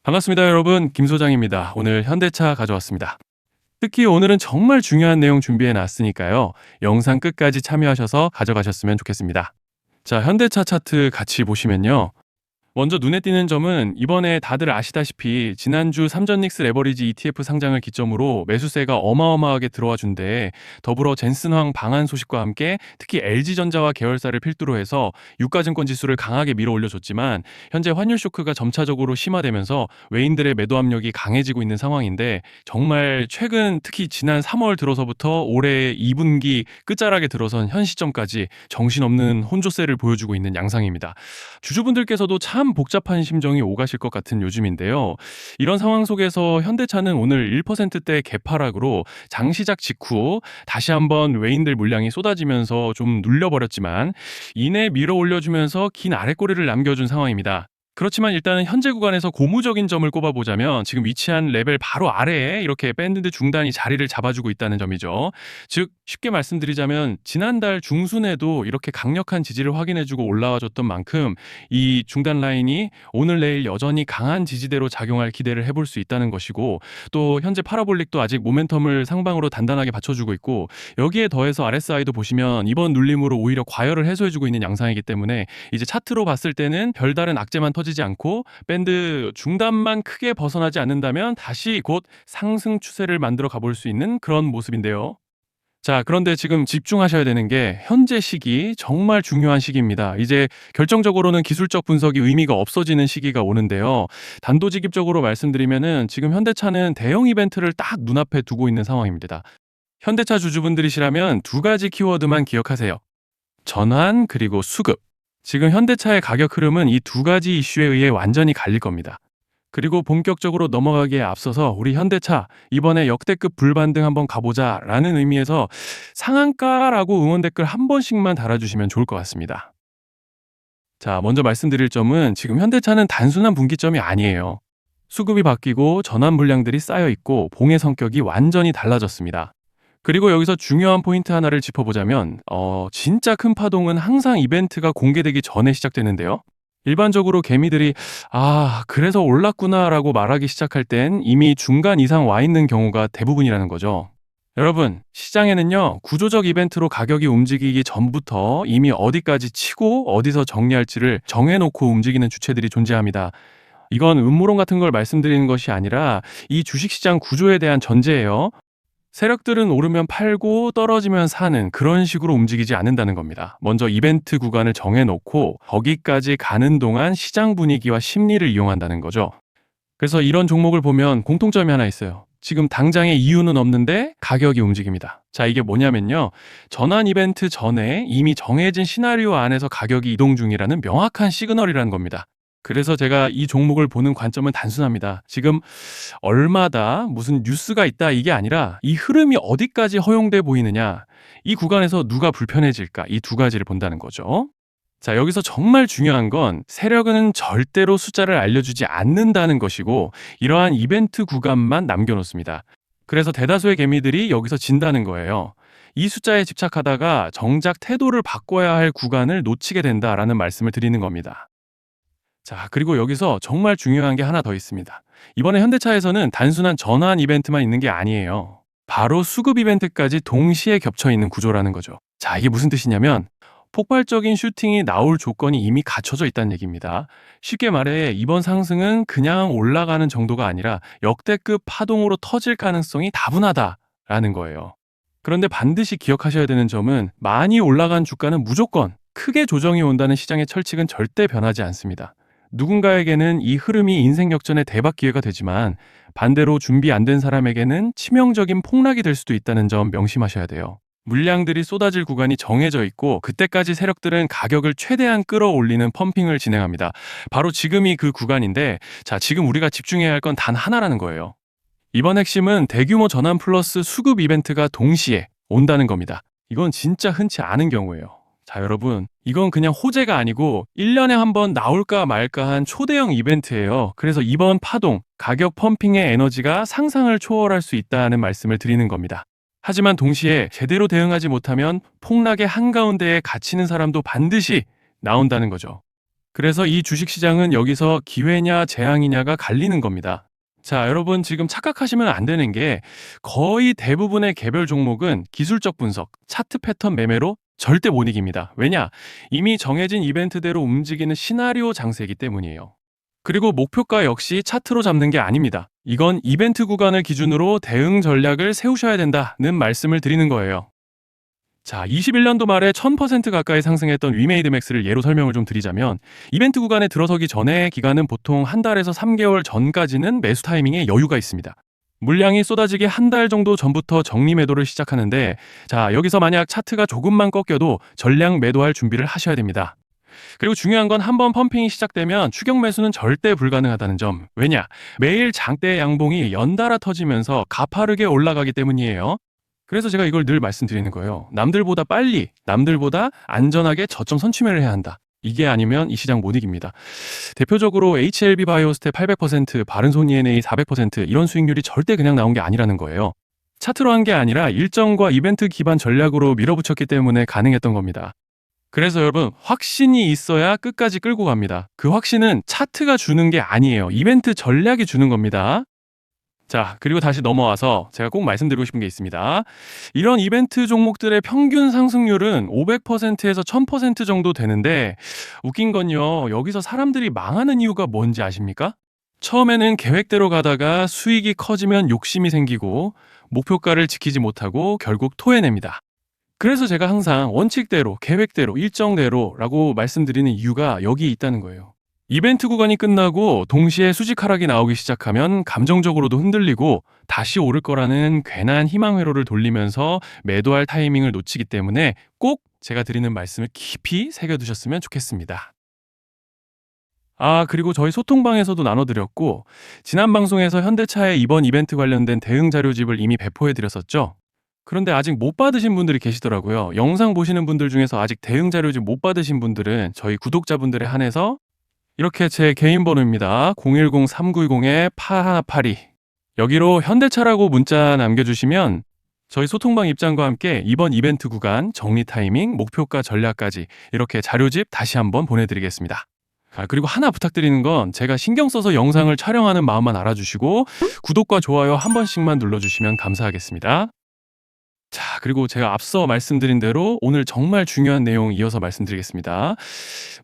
반갑습니다, 여러분. 김 소장입니다. 오늘 현대차 가져왔습니다. 특히 오늘은 정말 중요한 내용 준비해 놨으니까요. 영상 끝까지 참여하셔서 가져가셨으면 좋겠습니다. 자, 현대차 차트 같이 보시면요. 먼저 눈에 띄는 점은 이번에 다들 아시다시피 지난주 삼전닉스 레버리지 ETF 상장을 기점으로 매수세가 어마어마하게 들어와 준데, 더불어 젠슨황 방한 소식과 함께 특히 LG전자와 계열사를 필두로 해서 유가증권 지수를 강하게 밀어 올려줬지만, 현재 환율 쇼크가 점차적으로 심화되면서 외인들의 매도 압력이 강해지고 있는 상황인데, 정말 최근 특히 지난 3월 들어서부터 올해 2분기 끝자락에 들어선 현 시점까지 정신없는 혼조세를 보여주고 있는 양상입니다. 주주분들께서도 참 복잡한 심정이 오가실 것 같은 요즘인데요. 이런 상황 속에서 현대차는 오늘 1%대 개파락으로 장시작 직후 다시 한번 외인들 물량이 쏟아지면서 좀 눌려버렸지만, 이내 밀어 올려주면서 긴 아랫꼬리를 남겨준 상황입니다. 그렇지만 일단은 현재 구간에서 고무적인 점을 꼽아보자면, 지금 위치한 레벨 바로 아래에 이렇게 밴드 중단이 자리를 잡아주고 있다는 점이죠. 즉 쉽게 말씀드리자면, 지난달 중순에도 이렇게 강력한 지지를 확인해주고 올라와줬던 만큼 이 중단 라인이 오늘 내일 여전히 강한 지지대로 작용할 기대를 해볼 수 있다는 것이고, 또 현재 파라볼릭도 아직 모멘텀을 상방으로 단단하게 받쳐주고 있고, 여기에 더해서 RSI도 보시면 이번 눌림으로 오히려 과열을 해소해주고 있는 양상이기 때문에, 이제 차트로 봤을 때는 별다른 악재만 터지지 않고 밴드 중단만 크게 벗어나지 않는다면 다시 곧 상승 추세를 만들어 가볼 수 있는 그런 모습인데요. 자, 그런데 지금 집중하셔야 되는 게 현재 시기, 정말 중요한 시기입니다. 이제 결정적으로는 기술적 분석이 의미가 없어지는 시기가 오는데요. 단도직입적으로 말씀드리면은 지금 현대차는 대형 이벤트를 딱 눈앞에 두고 있는 상황입니다. 현대차 주주분들이시라면 두 가지 키워드만 기억하세요. 전환 그리고 수급. 지금 현대차의 가격 흐름은 이 두 가지 이슈에 의해 완전히 갈릴 겁니다. 그리고 본격적으로 넘어가기에 앞서서 우리 현대차 이번에 역대급 불반등 한번 가보자 라는 의미에서 상한가라고 응원 댓글 한 번씩만 달아주시면 좋을 것 같습니다. 자, 먼저 말씀드릴 점은 지금 현대차는 단순한 분기점이 아니에요. 수급이 바뀌고 전환 물량들이 쌓여 있고 봉의 성격이 완전히 달라졌습니다. 그리고 여기서 중요한 포인트 하나를 짚어보자면, 진짜 큰 파동은 항상 이벤트가 공개되기 전에 시작되는데요. 일반적으로 개미들이 그래서 올랐구나라고 말하기 시작할 땐 이미 중간 이상 와 있는 경우가 대부분이라는 거죠. 여러분, 시장에는요, 구조적 이벤트로 가격이 움직이기 전부터 이미 어디까지 치고 어디서 정리할지를 정해놓고 움직이는 주체들이 존재합니다. 이건 음모론 같은 걸 말씀드리는 것이 아니라 이 주식시장 구조에 대한 전제예요. 세력들은 오르면 팔고 떨어지면 사는 그런 식으로 움직이지 않는다는 겁니다. 먼저 이벤트 구간을 정해놓고 거기까지 가는 동안 시장 분위기와 심리를 이용한다는 거죠. 그래서 이런 종목을 보면 공통점이 하나 있어요. 지금 당장의 이유는 없는데 가격이 움직입니다. 자, 이게 뭐냐면요, 전환 이벤트 전에 이미 정해진 시나리오 안에서 가격이 이동 중이라는 명확한 시그널이라는 겁니다. 그래서 제가 이 종목을 보는 관점은 단순합니다. 지금 얼마다 무슨 뉴스가 있다 이게 아니라 이 흐름이 어디까지 허용돼 보이느냐, 이 구간에서 누가 불편해질까, 이 두 가지를 본다는 거죠. 자, 여기서 정말 중요한 건 세력은 절대로 숫자를 알려주지 않는다는 것이고, 이러한 이벤트 구간만 남겨놓습니다. 그래서 대다수의 개미들이 여기서 진다는 거예요. 이 숫자에 집착하다가 정작 태도를 바꿔야 할 구간을 놓치게 된다라는 말씀을 드리는 겁니다. 자, 그리고 여기서 정말 중요한 게 하나 더 있습니다. 이번에 현대차에서는 단순한 전환 이벤트만 있는 게 아니에요. 바로 수급 이벤트까지 동시에 겹쳐 있는 구조라는 거죠. 자, 이게 무슨 뜻이냐면, 폭발적인 슈팅이 나올 조건이 이미 갖춰져 있다는 얘기입니다. 쉽게 말해 이번 상승은 그냥 올라가는 정도가 아니라 역대급 파동으로 터질 가능성이 다분하다라는 거예요. 그런데 반드시 기억하셔야 되는 점은, 많이 올라간 주가는 무조건 크게 조정이 온다는 시장의 철칙은 절대 변하지 않습니다. 누군가에게는 이 흐름이 인생 역전의 대박 기회가 되지만, 반대로 준비 안 된 사람에게는 치명적인 폭락이 될 수도 있다는 점 명심하셔야 돼요. 물량들이 쏟아질 구간이 정해져 있고, 그때까지 세력들은 가격을 최대한 끌어올리는 펌핑을 진행합니다. 바로 지금이 그 구간인데, 자, 지금 우리가 집중해야 할 건 단 하나라는 거예요. 이번 핵심은 대규모 전환 플러스 수급 이벤트가 동시에 온다는 겁니다. 이건 진짜 흔치 않은 경우예요. 자, 여러분, 이건 그냥 호재가 아니고 1년에 한 번 나올까 말까 한 초대형 이벤트예요. 그래서 이번 파동, 가격 펌핑의 에너지가 상상을 초월할 수 있다는 말씀을 드리는 겁니다. 하지만 동시에 제대로 대응하지 못하면 폭락의 한가운데에 갇히는 사람도 반드시 나온다는 거죠. 그래서 이 주식시장은 여기서 기회냐 재앙이냐가 갈리는 겁니다. 자, 여러분 지금 착각하시면 안 되는 게 거의 대부분의 개별 종목은 기술적 분석, 차트 패턴 매매로 절대 못 이깁니다. 왜냐? 이미 정해진 이벤트대로 움직이는 시나리오 장세이기 때문이에요. 그리고 목표가 역시 차트로 잡는 게 아닙니다. 이건 이벤트 구간을 기준으로 대응 전략을 세우셔야 된다는 말씀을 드리는 거예요. 자, 21년도 말에 1000% 가까이 상승했던 위메이드맥스를 예로 설명을 좀 드리자면 이벤트 구간에 들어서기 전에 기간은 보통 한 달에서 3개월 전까지는 매수 타이밍에 여유가 있습니다. 물량이 쏟아지기 한 달 정도 전부터 정리 매도를 시작하는데 자, 여기서 만약 차트가 조금만 꺾여도 전량 매도할 준비를 하셔야 됩니다. 그리고 중요한 건 한번 펌핑이 시작되면 추격 매수는 절대 불가능하다는 점. 왜냐? 매일 장대 양봉이 연달아 터지면서 가파르게 올라가기 때문이에요. 그래서 제가 이걸 늘 말씀드리는 거예요. 남들보다 빨리, 남들보다 안전하게 저점 선취매를 해야 한다. 이게 아니면 이 시장 못 이깁니다. 대표적으로 HLB 바이오스텝 800%, 바른손 ENA 400% 이런 수익률이 절대 그냥 나온 게 아니라는 거예요. 차트로 한 게 아니라 일정과 이벤트 기반 전략으로 밀어붙였기 때문에 가능했던 겁니다. 그래서 여러분, 확신이 있어야 끝까지 끌고 갑니다. 그 확신은 차트가 주는 게 아니에요. 이벤트 전략이 주는 겁니다. 자, 그리고 다시 넘어와서 제가 꼭 말씀드리고 싶은 게 있습니다. 이런 이벤트 종목들의 평균 상승률은 500%에서 1000% 정도 되는데 웃긴 건요. 여기서 사람들이 망하는 이유가 뭔지 아십니까? 처음에는 계획대로 가다가 수익이 커지면 욕심이 생기고 목표가를 지키지 못하고 결국 토해냅니다. 그래서 제가 항상 원칙대로, 계획대로, 일정대로라고 말씀드리는 이유가 여기 있다는 거예요. 이벤트 구간이 끝나고 동시에 수직 하락이 나오기 시작하면 감정적으로도 흔들리고 다시 오를 거라는 괜한 희망 회로를 돌리면서 매도할 타이밍을 놓치기 때문에 꼭 제가 드리는 말씀을 깊이 새겨두셨으면 좋겠습니다. 아, 그리고 저희 소통방에서도 나눠드렸고 지난 방송에서 현대차의 이번 이벤트 관련된 대응 자료집을 이미 배포해드렸었죠. 그런데 아직 못 받으신 분들이 계시더라고요. 영상 보시는 분들 중에서 아직 대응 자료집 못 받으신 분들은 저희 구독자분들에 한해서 이렇게 제 개인 번호입니다. 010-3910-8182 여기로 현대차라고 문자 남겨주시면 저희 소통방 입장과 함께 이번 이벤트 구간 정리 타이밍, 목표가 전략까지 이렇게 자료집 다시 한번 보내드리겠습니다. 그리고 하나 부탁드리는 건 제가 신경 써서 영상을 촬영하는 마음만 알아주시고 구독과 좋아요 한 번씩만 눌러주시면 감사하겠습니다. 자, 그리고 제가 앞서 말씀드린 대로 오늘 정말 중요한 내용 이어서 말씀드리겠습니다.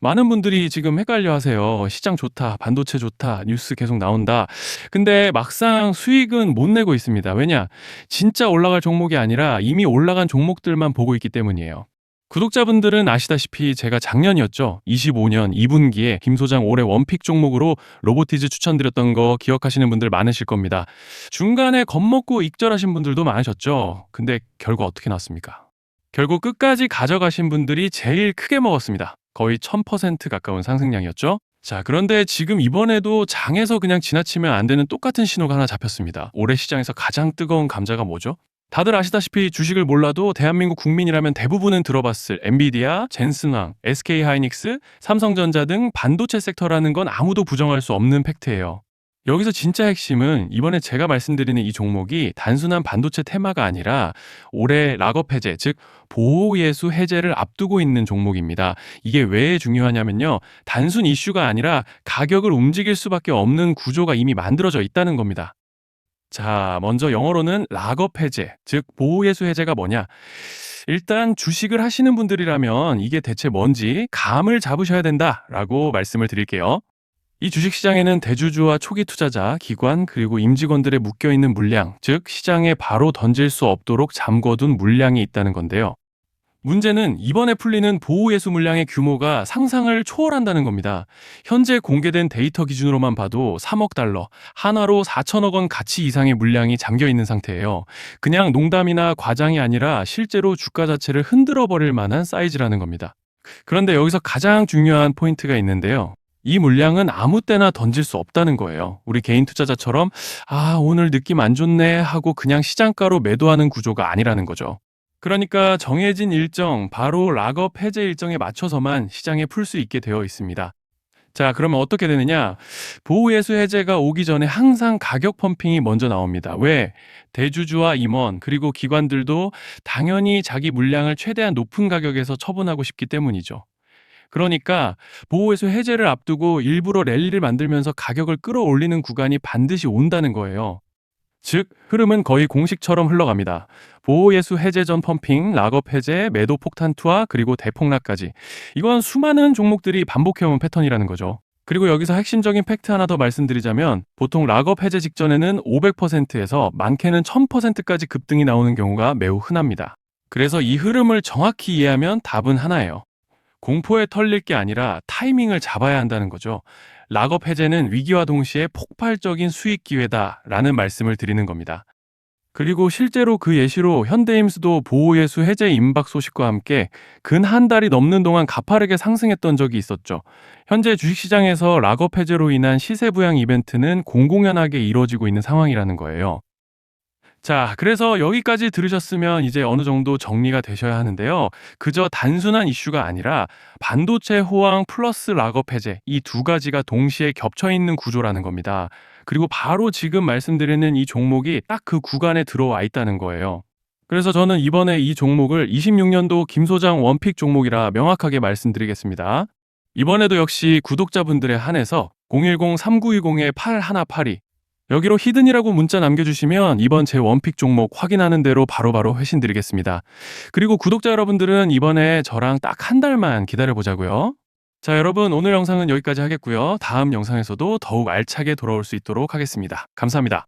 많은 분들이 지금 헷갈려 하세요. 시장 좋다, 반도체 좋다, 뉴스 계속 나온다. 근데 막상 수익은 못 내고 있습니다. 왜냐? 진짜 올라갈 종목이 아니라 이미 올라간 종목들만 보고 있기 때문이에요. 구독자분들은 아시다시피 제가 작년이었죠. 25년 2분기에 김 소장 올해 원픽 종목으로 로보티즈 추천드렸던 거 기억하시는 분들 많으실 겁니다. 중간에 겁먹고 익절하신 분들도 많으셨죠. 근데 결과 어떻게 났습니까? 결국 끝까지 가져가신 분들이 제일 크게 먹었습니다. 거의 1000% 가까운 상승량이었죠. 자, 그런데 지금 이번에도 장에서 그냥 지나치면 안 되는 똑같은 신호가 하나 잡혔습니다. 올해 시장에서 가장 뜨거운 감자가 뭐죠? 다들 아시다시피 주식을 몰라도 대한민국 국민이라면 대부분은 들어봤을 엔비디아, 젠슨왕, SK하이닉스, 삼성전자 등 반도체 섹터라는 건 아무도 부정할 수 없는 팩트예요. 여기서 진짜 핵심은 이번에 제가 말씀드리는 이 종목이 단순한 반도체 테마가 아니라 올해 락업 해제, 즉 보호예수 해제를 앞두고 있는 종목입니다. 이게 왜 중요하냐면요. 단순 이슈가 아니라 가격을 움직일 수밖에 없는 구조가 이미 만들어져 있다는 겁니다. 자, 먼저 영어로는 락업 해제, 즉 보호예수 해제가 뭐냐? 일단 주식을 하시는 분들이라면 이게 대체 뭔지 감을 잡으셔야 된다라고 말씀을 드릴게요. 이 주식시장에는 대주주와 초기 투자자, 기관, 그리고 임직원들의 묶여있는 물량, 즉 시장에 바로 던질 수 없도록 잠궈둔 물량이 있다는 건데요. 문제는 이번에 풀리는 보호예수 물량의 규모가 상상을 초월한다는 겁니다. 현재 공개된 데이터 기준으로만 봐도 3억 달러, 하나로 4천억 원 가치 이상의 물량이 잠겨 있는 상태예요. 그냥 농담이나 과장이 아니라 실제로 주가 자체를 흔들어 버릴 만한 사이즈라는 겁니다. 그런데 여기서 가장 중요한 포인트가 있는데요. 이 물량은 아무 때나 던질 수 없다는 거예요. 우리 개인 투자자처럼 오늘 느낌 안 좋네 하고 그냥 시장가로 매도하는 구조가 아니라는 거죠. 그러니까 정해진 일정, 바로 락업 해제 일정에 맞춰서만 시장에 풀 수 있게 되어 있습니다. 자, 그러면 어떻게 되느냐? 보호예수 해제가 오기 전에 항상 가격 펌핑이 먼저 나옵니다. 왜? 대주주와 임원, 그리고 기관들도 당연히 자기 물량을 최대한 높은 가격에서 처분하고 싶기 때문이죠. 그러니까 보호회수 해제를 앞두고 일부러 랠리를 만들면서 가격을 끌어올리는 구간이 반드시 온다는 거예요. 즉, 흐름은 거의 공식처럼 흘러갑니다. 보호예수 해제 전 펌핑, 락업 해제, 매도 폭탄 투하, 그리고 대폭락까지. 이건 수많은 종목들이 반복해온 패턴이라는 거죠. 그리고 여기서 핵심적인 팩트 하나 더 말씀드리자면 보통 락업 해제 직전에는 500%에서 많게는 1000%까지 급등이 나오는 경우가 매우 흔합니다. 그래서 이 흐름을 정확히 이해하면 답은 하나예요. 공포에 털릴 게 아니라 타이밍을 잡아야 한다는 거죠. 락업 해제는 위기와 동시에 폭발적인 수익 기회다라는 말씀을 드리는 겁니다. 그리고 실제로 그 예시로 현대임수도 보호예수 해제 임박 소식과 함께 근 한 달이 넘는 동안 가파르게 상승했던 적이 있었죠. 현재 주식시장에서 락업 해제로 인한 시세 부양 이벤트는 공공연하게 이루어지고 있는 상황이라는 거예요. 자, 그래서 여기까지 들으셨으면 이제 어느 정도 정리가 되셔야 하는데요. 그저 단순한 이슈가 아니라 반도체 호황 플러스 락업 해제 이 두 가지가 동시에 겹쳐 있는 구조라는 겁니다. 그리고 바로 지금 말씀드리는 이 종목이 딱 그 구간에 들어와 있다는 거예요. 그래서 저는 이번에 이 종목을 26년도 김 소장 원픽 종목이라 명확하게 말씀드리겠습니다. 이번에도 역시 구독자분들에 한해서 010-3920-8182 여기로 히든이라고 문자 남겨주시면 이번 제 원픽 종목 확인하는 대로 바로바로 회신 드리겠습니다. 그리고 구독자 여러분들은 이번에 저랑 딱 한 달만 기다려보자고요. 자, 여러분 오늘 영상은 여기까지 하겠고요. 다음 영상에서도 더욱 알차게 돌아올 수 있도록 하겠습니다. 감사합니다.